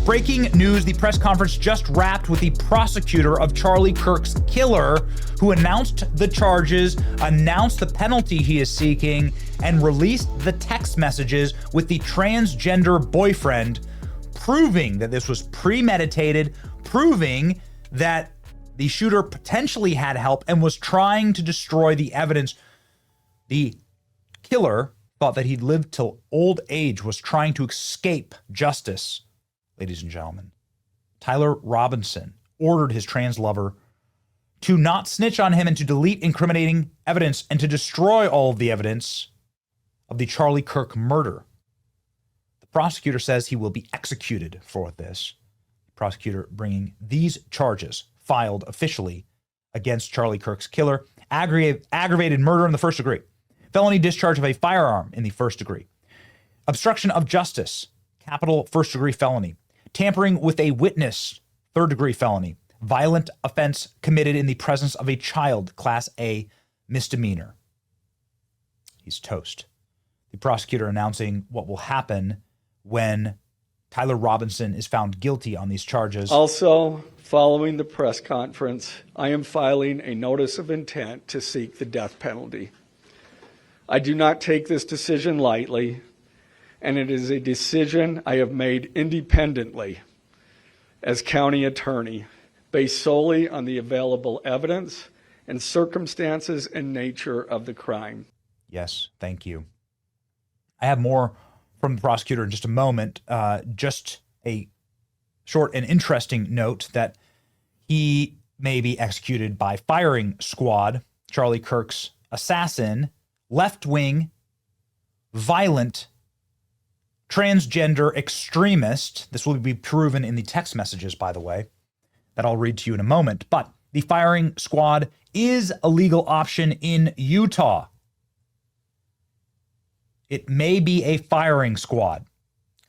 Breaking news, the press conference just wrapped with the prosecutor of Charlie Kirk's killer, who announced the charges, announced the penalty he is seeking, and released the text messages with the transgender boyfriend, proving that this was premeditated, proving that the shooter potentially had help and was trying to destroy the evidence. The killer thought that he'd lived till old age, was trying to escape justice. Ladies and gentlemen, Tyler Robinson ordered his trans lover to not snitch on him and to delete incriminating evidence and to destroy all of the evidence of the Charlie Kirk murder. The prosecutor says he will be executed for this. The prosecutor bringing these charges filed officially against Charlie Kirk's killer: aggravated murder in the first degree, felony discharge of a firearm in the first degree, obstruction of justice, capital first degree felony, tampering with a witness, third degree felony, violent offense committed in the presence of a child, class A misdemeanor. He's toast. The prosecutor announcing what will happen when Tyler Robinson is found guilty on these charges. Also, following the press conference, I am filing a notice of intent to seek the death penalty. I do not take this decision lightly, and it is a decision I have made independently as county attorney, based solely on the available evidence and circumstances and nature of the crime. Yes, thank you. I have more from the prosecutor in just a moment. Just a short and interesting note that he may be executed by firing squad, Charlie Kirk's assassin, left-wing, violent, transgender extremist. This will be proven in the text messages, by the way, that I'll read to you in a moment. But the firing squad is a legal option in Utah. It may be a firing squad.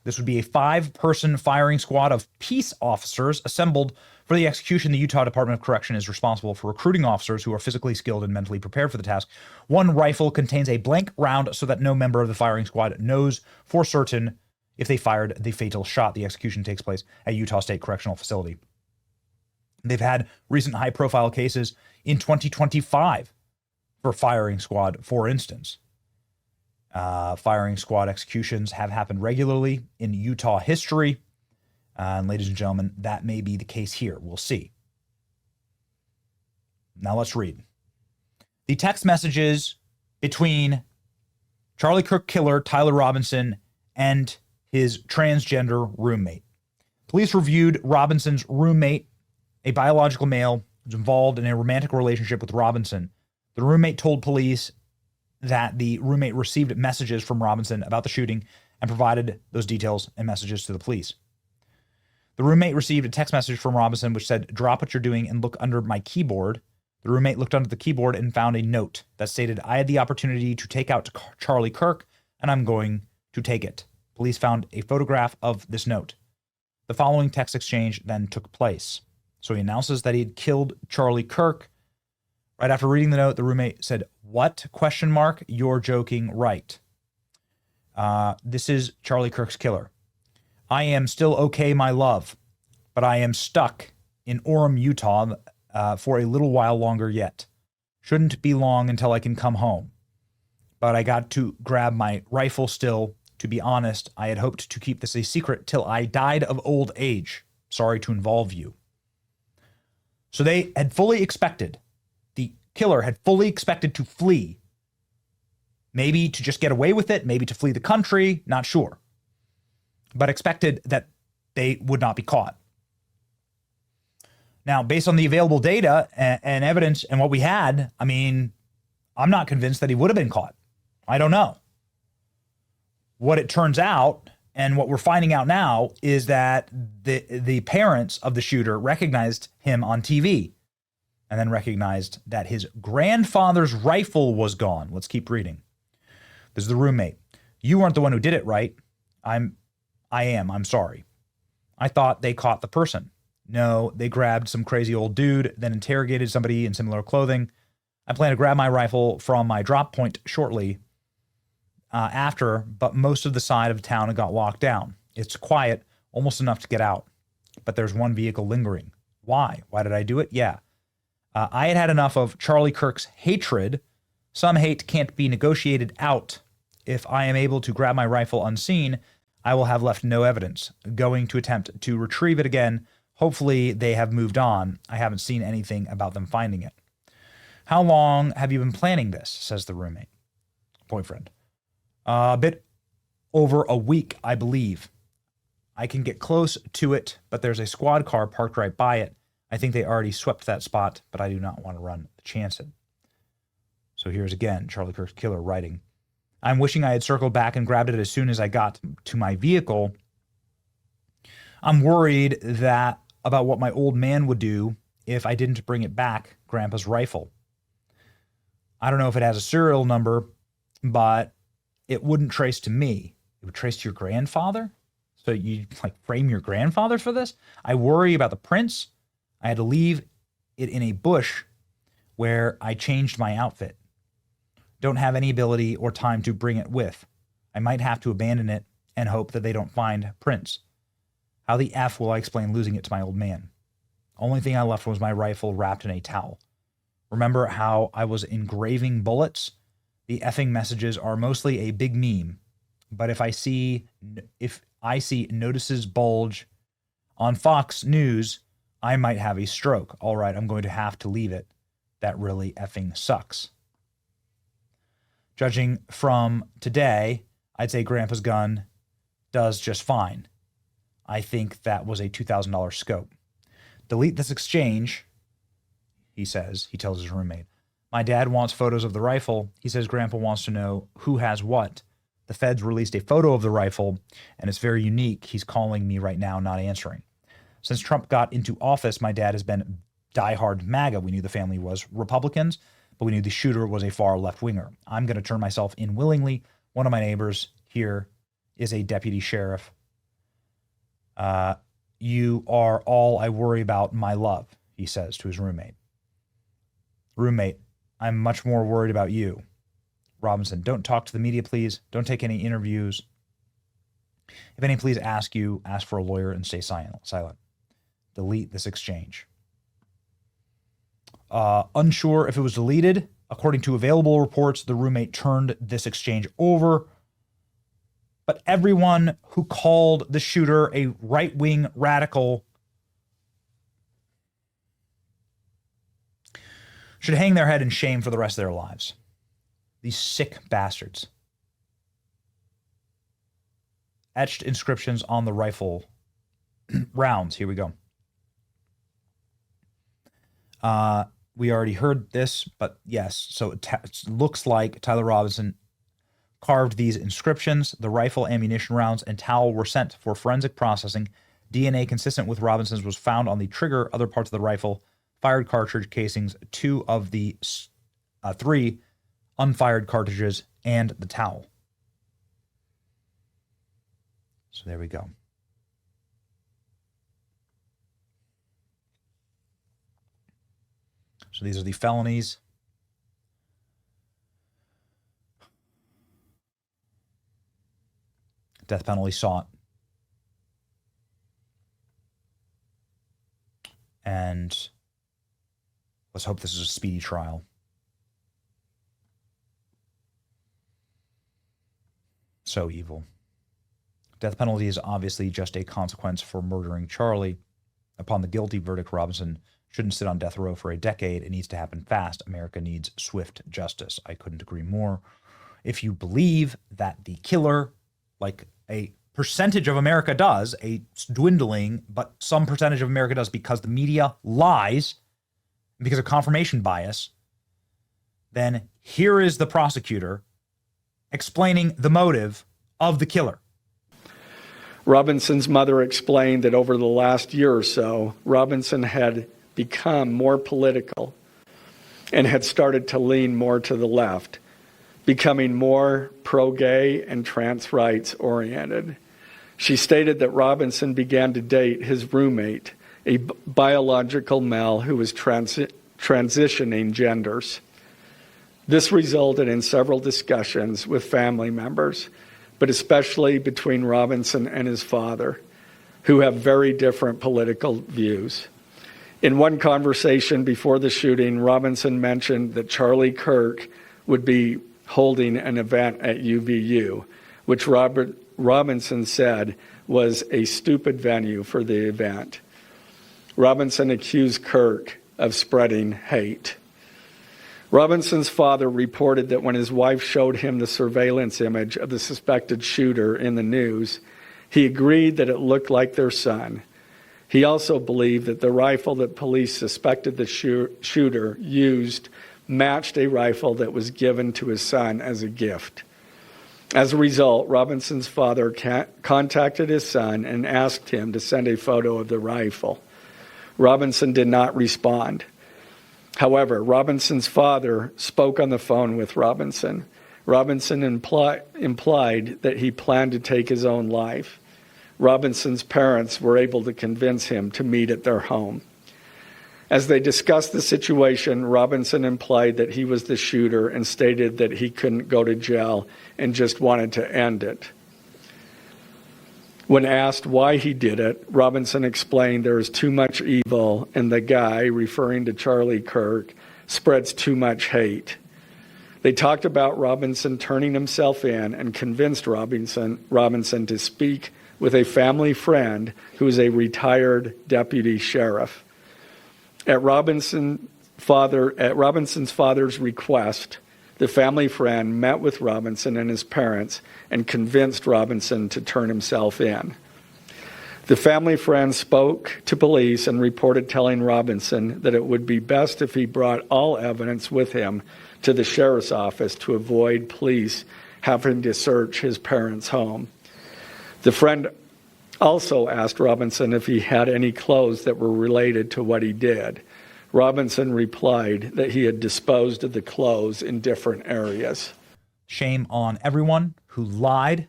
This would be a 5-person firing squad of peace officers assembled for the execution. The Utah Department of Correction is responsible for recruiting officers who are physically skilled and mentally prepared for the task. One rifle contains a blank round so that no member of the firing squad knows for certain if they fired the fatal shot. The execution takes place at Utah State Correctional Facility. They've had recent high-profile cases in 2025 for firing squad, for instance. Firing squad executions have happened regularly in Utah history. And ladies and gentlemen, that may be the case here. We'll see. Now let's read. The text messages between Charlie Kirk killer Tyler Robinson and his transgender roommate. Police reviewed Robinson's roommate, a biological male who's involved in a romantic relationship with Robinson. The roommate told police that the roommate received messages from Robinson about the shooting and provided those details and messages to the police. The roommate received a text message from Robinson which said, "Drop what you're doing and look under my keyboard." The roommate looked under the keyboard and found a note that stated, "I had the opportunity to take out Charlie Kirk, and I'm going to take it." Police found a photograph of this note. The following text exchange then took place. So he announces that he had killed Charlie Kirk. Right after reading the note, the roommate said, "What? Question mark? You're joking, right?" This is Charlie Kirk's killer. "I am still okay, my love, but I am stuck in Orem, Utah, for a little while longer yet. Shouldn't be long until I can come home. But I got to grab my rifle still. To be honest, I had hoped to keep this a secret till I died of old age. Sorry to involve you." So they had fully expected, the killer had fully expected to flee. Maybe to just get away with it, maybe to flee the country, not sure. But expected that they would not be caught. Now, based on the available data and evidence and what we had, I mean, I'm not convinced that he would have been caught. I don't know. What it turns out, and what we're finding out now, is that the parents of the shooter recognized him on TV and then recognized that his grandfather's rifle was gone. Let's keep reading. This is the roommate. "You weren't the one who did it, right?" I am. I'm sorry. "I thought they caught the person." "No, they grabbed some crazy old dude, then interrogated somebody in similar clothing. I plan to grab my rifle from my drop point shortly after, but most of the side of town got locked down. It's quiet almost enough to get out. But there's one vehicle lingering. Why? Why did I do it? Yeah. I had had enough of Charlie Kirk's hatred. Some hate can't be negotiated out. If I am able to grab my rifle unseen, I will have left no evidence. Going to attempt to retrieve it again. Hopefully they have moved on. I haven't seen anything about them finding it. How long have you been planning this? Says the roommate. Boyfriend. A bit over a week, I believe. I can get close to it, but there's a squad car parked right by it. I think they already swept that spot, but I do not want to run the chance. So here's again, Charlie Kirk's killer writing. I'm wishing I had circled back and grabbed it as soon as I got to my vehicle. I'm worried that about what my old man would do if I didn't bring it back, Grandpa's rifle. I don't know if it has a serial number, but it wouldn't trace to me. It would trace to your grandfather? So you frame your grandfather for this? I worry about the prints. I had to leave it in a bush where I changed my outfit. Don't have any ability or time to bring it with. I might have to abandon it and hope that they don't find prints. How the F will I explain losing it to my old man? Only thing I left was my rifle wrapped in a towel. Remember how I was engraving bullets? The effing messages are mostly a big meme. But if I see notices bulge on Fox News, I might have a stroke. All right, I'm going to have to leave it. That really effing sucks. Judging from today, I'd say Grandpa's gun does just fine. I think that was a $2,000 scope. Delete this exchange, he says. He tells his roommate. My dad wants photos of the rifle. He says Grandpa wants to know who has what. The feds released a photo of the rifle, and it's very unique. He's calling me right now, not answering. Since Trump got into office, my dad has been diehard MAGA. We knew the family was Republicans, but we knew the shooter was a far left-winger. I'm going to turn myself in willingly. One of my neighbors here is a deputy sheriff. You are all I worry about, my love, he says to his roommate. Roommate, I'm much more worried about you. Robinson, don't talk to the media, please. Don't take any interviews. If any, please ask for a lawyer and stay silent. Delete this exchange. Unsure if it was deleted. According to available reports, the roommate turned this exchange over. But everyone who called the shooter a right-wing radical should hang their head in shame for the rest of their lives. These sick bastards. Etched inscriptions on the rifle rounds. Here we go. We already heard this, but yes. So it looks like Tyler Robinson carved these inscriptions. The rifle, ammunition rounds, and towel were sent for forensic processing. DNA consistent with Robinson's was found on the trigger, other parts of the rifle, fired cartridge casings, 2 of the 3 unfired cartridges, and the towel. So there we go. So these are the felonies. Death penalty sought. And let's hope this is a speedy trial. So evil. Death penalty is obviously just a consequence for murdering Charlie. Upon the guilty verdict, Robinson shouldn't sit on death row for a decade. It needs to happen fast. America needs swift justice. I couldn't agree more. If you believe that the killer, like a percentage of America does, a dwindling, but some percentage of America does because the media lies, because of confirmation bias, then here is the prosecutor explaining the motive of the killer. Robinson's mother explained that over the last year or so, Robinson had become more political and had started to lean more to the left, becoming more pro-gay and trans rights oriented. She stated that Robinson began to date his roommate, a biological male who was transitioning genders. This resulted in several discussions with family members, but especially between Robinson and his father. who have very different political views. In one conversation before the shooting, Robinson mentioned that Charlie Kirk would be holding an event at UVU, which Robinson said was a stupid venue for the event. Robinson accused Kirk of spreading hate. Robinson's father reported that when his wife showed him the surveillance image of the suspected shooter in the news, he agreed that it looked like their son. He also believed that the rifle that police suspected the shooter used matched a rifle that was given to his son as a gift. As a result, Robinson's father contacted his son and asked him to send a photo of the rifle. Robinson did not respond. However, Robinson's father spoke on the phone with Robinson. Robinson implied that he planned to take his own life. Robinson's parents were able to convince him to meet at their home. As they discussed the situation, Robinson implied that he was the shooter and stated that he couldn't go to jail and just wanted to end it. When asked why he did it, Robinson explained there is too much evil and the guy, referring to Charlie Kirk, spreads too much hate. They talked about Robinson turning himself in and convinced Robinson to speak with a family friend who is a retired deputy sheriff. At Robinson's father's request, the family friend met with Robinson and his parents and convinced Robinson to turn himself in. The family friend spoke to police and reported telling Robinson that it would be best if he brought all evidence with him to the sheriff's office to avoid police having to search his parents' home. The friend also asked Robinson if he had any clothes that were related to what he did. Robinson replied that he had disposed of the clothes in different areas. Shame on everyone who lied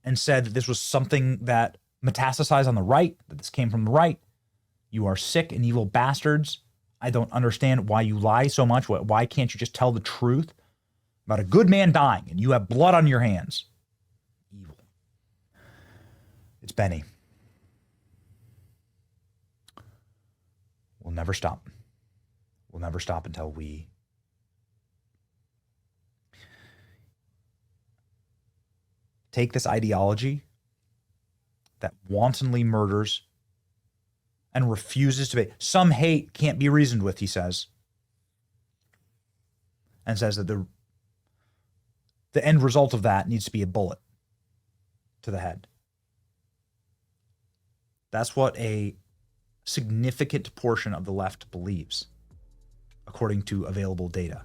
and said that this was something that metastasized on the right, that this came from the right. You are sick and evil bastards. I don't understand why you lie so much. Why can't you just tell the truth about a good man dying and you have blood on your hands? Evil. It's Benny. We'll never stop. We'll never stop until we take this ideology that wantonly murders and refuses to be. Some hate can't be reasoned with, he says. And says that the end result of that needs to be a bullet to the head. That's what a significant portion of the left believes, according to available data.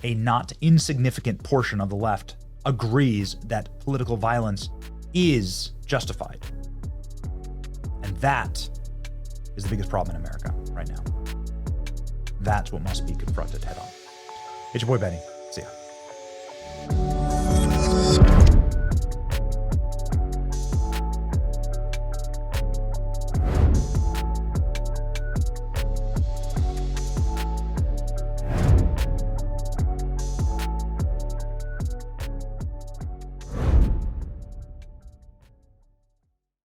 A not insignificant portion of the left agrees that political violence is justified. And that is the biggest problem in America right now. That's what must be confronted head on. It's your boy Benny. See ya.